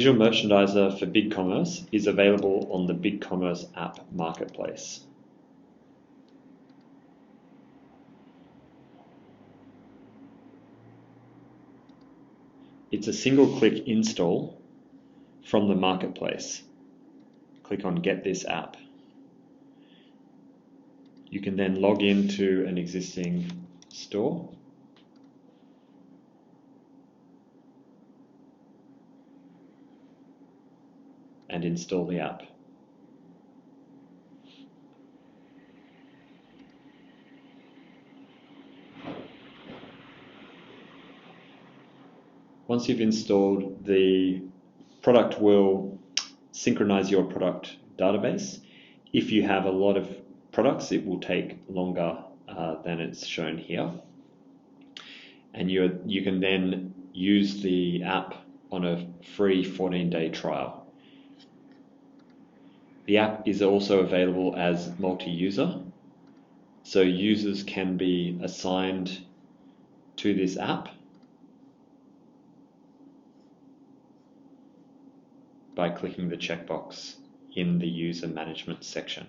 Visual Merchandiser for BigCommerce is available on the BigCommerce app marketplace. It's a single-click install from the marketplace. Click on Get This App. You can then log into an existing store and install the app. Once you've installed, the product will synchronize your product database. If you have a lot of products, it will take longer than it's shown here. And you can then use the app on a free 14-day trial. The app is also available as multi-user, so users can be assigned to this app by clicking the checkbox in the user management section.